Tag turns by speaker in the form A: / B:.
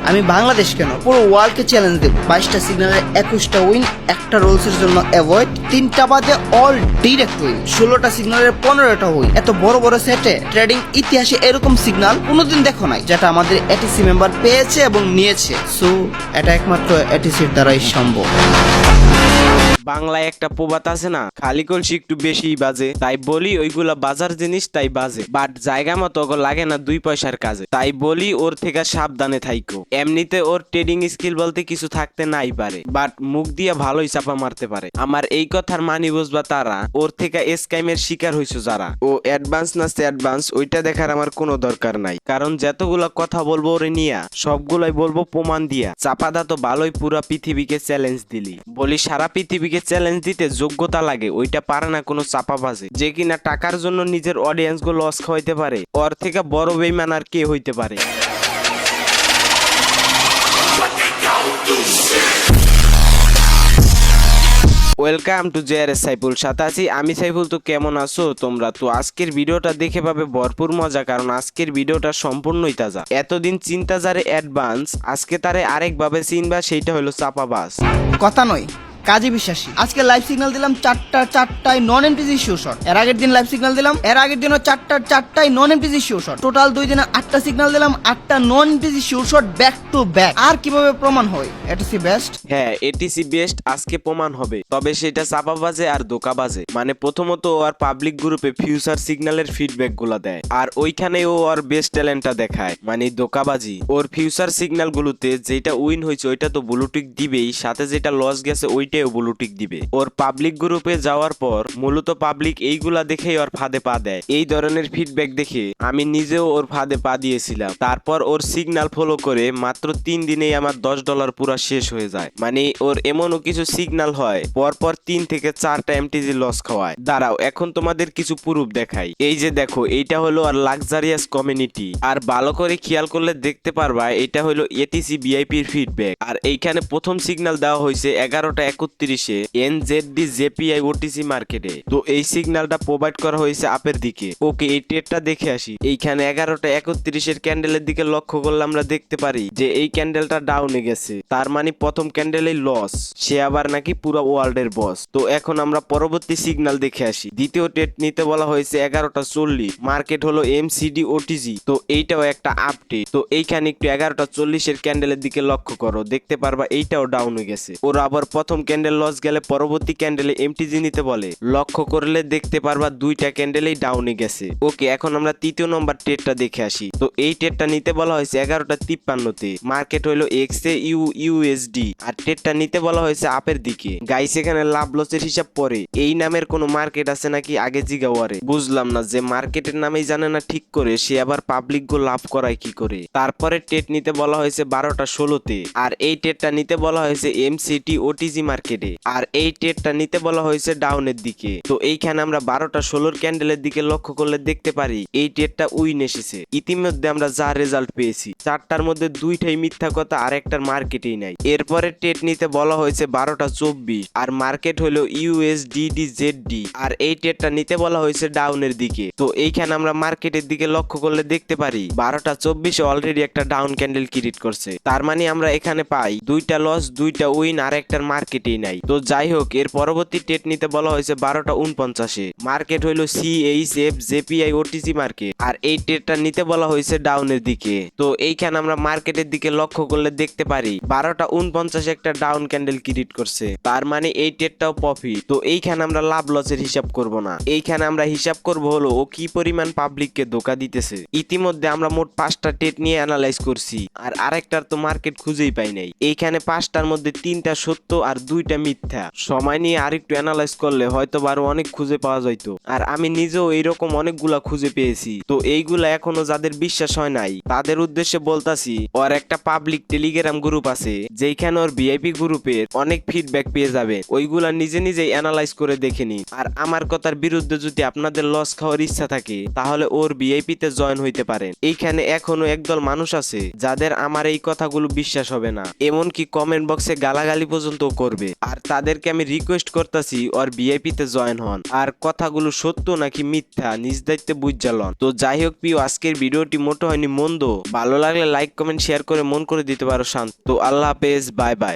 A: আমি বাংলাদেশ কেন পুরো ওয়ার্ল্ডকে চ্যালেঞ্জ দেব। 22টা সিগন্যালের 21টা উইন, একটা রোলসের জন্য অ্যাভয়েড, 3টা বাদে অল ডিরেক্ট উইন, 16টা সিগন্যালের 15টা উইন। এত বড় বড় সেটে ট্রেডিং ইতিহাসে এরকম সিগন্যাল কোনোদিন দেখো নাই, যেটা আমাদের এটিসি মেম্বার পেয়েছে এবং নিয়েছে। সো এটা একমাত্র এটিসির দ্বারাই সম্ভব।
B: বাংলায় একটা প্রবাদ আছে না, খালি কলসি একটু বেশি বাজে, তাই বলি ওইগুলা বাজার জিনিস তাই বাজে, বাট জায়গা মতো ওগো লাগে না 2 পয়সার কাজে, তাই বলি ওর থেকে সাবধানে থাইকো। এমনিতে ওর ট্রেডিং স্কিল বলতে কিছু থাকতে নাই পারে, বাট মুখ দিয়ে ভালোই চাপা মারতে পারে। আমার এই কথার মানি বুঝবা তারা, ওর থেকে স্ক্যামের শিকার হইছো যারা। ও অ্যাডভান্স না অ্যাডভান্স ওইটা দেখার আমার কোনো দরকার নাই, কারণ যতগুলা কথা বলবো ওরে নিয়া সবগুলাই বলবো প্রমাণ দিয়া। চাপাদা তো ভালোই পুরা পৃথিবীকে চ্যালেঞ্জ দিলি, বলি সারা পৃথিবীকে চ্যালেঞ্জ দিতে যোগ্যতা লাগে, ওইটা পারে না কোনো চাপাবাজে, যে কিনা টাকার জন্য নিজের অডিয়েন্স গো লস খাওয়াইতে পারে। ওর থেকে বড় বেইমান আর কে হইতে পারে? ওয়েলকাম টু জেআরএস সাইফুল, সাথে আছি আমি সাইফুল। তো কেমন আছো তোমরা? তো আজকের ভিডিওটা দেখে পাবে ভরপুর মজা, কারণ আজকের ভিডিওটা সম্পূর্ণই তাজা। এতদিন চিন্তা যারে অ্যাডভান্স, আজকে তারে আরেকভাবে চিনবা, সেইটা হলো চাপাবাজ।
A: কথা নয়, কাজে বিশ্বাসী। আজকে লাইভ সিগন্যাল দিলাম চারটায় নন এমটিজি শিওর শট। এর আগের দিন লাইভ সিগন্যাল দিলাম, এর আগের দিনও চারটায় non MTG sure shot. Total 2 দিনে 8টা সিগন্যাল দিলাম, 8টা non MTG sure shot back to back. আর কিভাবে প্রমাণ হয় এটিসি বেস্ট?
B: হ্যাঁ, এটিসি বেস্ট আজকে প্রমাণ হবে, তবে সেটা চাপাবাজে আর ধোকাবাজে। মানে প্রথমত ও আর পাবলিক গ্রুপে ফিউচার সিগন্যালের ফিডব্যাক গুলা দেয়, আর ওইখানে ও আর বেস্ট ট্যালেন্টটা দেখায়, মানে ধোকাবাজি। ওর ফিউচার সিগন্যাল গুলোতে যেটা উইন হয়েছে ওইটা তো ব্লুটিক দিবেই, সাথে যেটা লস গেছে ওইটাও ব্লুটিক দিবে। ওর পাবলিক গ্রুপে যাওয়ার পর মূলত পাবলিক এইগুলা দেখেই ওর ফাঁদে পা দেয়। এই ধরনের ফিডব্যাক দেখে আমি নিজেও ওর ফাঁদে পা দিয়েছিলাম। তারপর ওর সিগন্যাল ফলো করে মাত্র 3 দিনেই আমার $10 পুরা শেষ হয়ে যায়। মানে ওর এমনও কিছু সিগন্যাল হয় পরপর 3 থেকে 4টা এমটিজি লস খাওয়ায়। দাঁড়াও, এখন তোমাদের কিছু প্রুফ দেখাই। এই যে দেখো, এইটা হলো আর লাক্সারিয়াস কমিউনিটি, আর ভালো করে খেয়াল করলে দেখতে পারবা এটা হলো এটিসি ভিআইপির ফিডব্যাক। আর এইখানে প্রথম সিগন্যাল দেওয়া হয়েছে 11টা 31-এ এনজেডডি জেপিআই ওটিসি মার্কেটে। তো এই সিগন্যালটা প্রোভাইড করা হয়েছে আপের দিকে। ওকে, এই ট্রেডটা দেখে আসি। এইখানে 11টা 31-এর ক্যান্ডেলের দিকে লক্ষ্য করলে আমরা দেখতে পারি যে এই ক্যান্ডেলটা ডাউনে গেছে, তার মানে প্রথম ক্যান্ডেলেই লস। সে আবার নাকি পুরো ওয়ার্ল্ডের বস। তো এখন আমরা পরবর্তী সিগন্যাল দেখে আসি। দ্বিতীয় ট্রেড নিতে বলা হয়েছে 11টা 40, মার্কেট হলো এমসিডি ওটিজি। তো এইটাও একটা আপডেট। তো এইখানে একটু 11টা 40-এর ক্যান্ডেলের দিকে লক্ষ্য করো, দেখতে পারবা এইটাও ডাউন হয়ে গেছে। ওরা আবার প্রথম ক্যান্ডেল লস গেলে পরবর্তী ক্যান্ডেলে এমটিজি নিতে বলে, লক্ষ্য করলে দেখতে পারবা 2টা ক্যান্ডেলেই ডাউনে গেছে। ওকে, এখন আমরা তৃতীয় নম্বর ট্রেডটা দেখে আসি। তো এই ট্রেডটা নিতে বলা হয়েছে 11টা 53-তে, মার্কেট হলো এক্সএ ইউএসডি, আর ট্রেডটা নিতে বলা হয়েছে আপের দিকে। গাইস, এখানে লাভ লসের হিসাব পরে এই নামের কোনো মার্কেট আছে নাকি আগে জিগাওয়ারে? বুঝলাম না, যে মার্কেটের নামেই জানে না ঠিক করে, সে আবার পাবলিক গো লাভ করায় কি করে? তারপরে ট্রেড নিতে বলা হয়েছে 12টা 16-তে, আর এই ট্রেডটা নিতে বলা হয়েছে এমসিটি ওটিজি মার্কেটে, আর এই ট্রেডটা নিতে বলা হয়েছে ডাউনের দিকে। তো এইখানে আমরা 12টা 16-র ক্যান্ডেলের দিকে লক্ষ্য করলে দেখতে পারি এই ট্রেডটা উইন এসেছে। ইতিমধ্যে আমরা যা রেজাল্ট পেয়েছি, 4টার মধ্যে 2টাই মিথ্যা কথা, আর একটার মার্কেটেই নাই। এরপরে ট্রেড নিতে বলা হয়েছে 12টা 24, আর মার্কেট হলো ইউএসডিডি, আর এই ট্রেডটা নিতে বলা হয়েছে ডাউনের দিকে। তো এইখানে আমরা মার্কেটের দিকে লক্ষ্য করলে দেখতে পারি 12টা 24-এ অলরেডি একটা ডাউন ক্যান্ডেল ক্রিয়েট করছে, তার মানে আমরা এখানে পাই 2টা লস 2টা উইন, আর একটার মার্কেটেই নাই। তো যাই হোক, এর পরবর্তী ট্রেড নিতে বলা হয়েছে 12টা 49-এ, মার্কেট হইলো সিএইচএফ জেপিআই ওটিসি মার্কেট, আর এই ট্রেডটা নিতে বলা হয়েছে ডাউনের দিকে। তো এইখানে আমরা মার্কেটের দিকে লক্ষ্য করলে দেখতে পারি 12টা 49 একটা ডাউন ক্যান্ডেল ক্রিয়েট করছে, তার মানে এই ট্রেডটাও প্রফিট। তো এইখানে আমরা লাভ লসের হিসাব করব না, এইখানে আমরা হিসাব করব হলো ও কি পরিমাণ পাবলিককে ধোকা দিতেছে। ইতিমধ্যে আমরা মোট 5টা ট্রেড নিয়ে অ্যানালাইজ করছি, আর আরেকটার তো মার্কেট খুঁজেই পাই নাই। এইখানে 5টার মধ্যে 3টা সত্য আর 2টা মিথ্যা। সময় নিয়ে আরেকটু অ্যানালাইজ করলে হয়তো আরো অনেক খুঁজে পাওয়া যাইতো, আর আমি নিজেও এইরকম অনেকগুলা খুঁজে পেয়েছি। তো এইগুলা এখনো যাদের বিশ্বাস হয় নাই তাদের উদ্দেশ্যে বলতাছি, ওর একটা পাবলিক টেলিগ্রাম গ্রুপ আছে, যেখানে ওর ভিআইপি গ্রুপের অনেক ফিডব্যাক পেয়ে যাবে। ওইগুলা নিজে নিজেই অ্যানালাইজ করে দেখে নিন। আর আমার কথার বিরুদ্ধে যদি আপনাদের লস খাওয়ার ইচ্ছা থাকে, তাহলে ওর ভিআইপি তে জয়েন হইতে পারেন। এইখানে এখনো একদল মানুষ আছে যাদের আমার এই কথাগুলো বিশ্বাস হবে না, এমনকি কমেন্ট বক্সে গালাগালি পর্যন্ত করবে। দিবে। আর তাদেরকে আমি রিকোয়েস্ট করতেছি ওর ভিআইপি তে জয়েন হন, আর কথাগুলো সত্য নাকি মিথ্যা নিজ দায়িত্বে বুঝালন। তো যাই হোক প্রিয়, আজকের ভিডিওটি মোটো হয়নি মন্দ, ভালো লাগলে লাইক কমেন্ট শেয়ার করে মন করে দিতে পারো শান্ত। তো আল্লাহ হাফেজ, বাই বাই।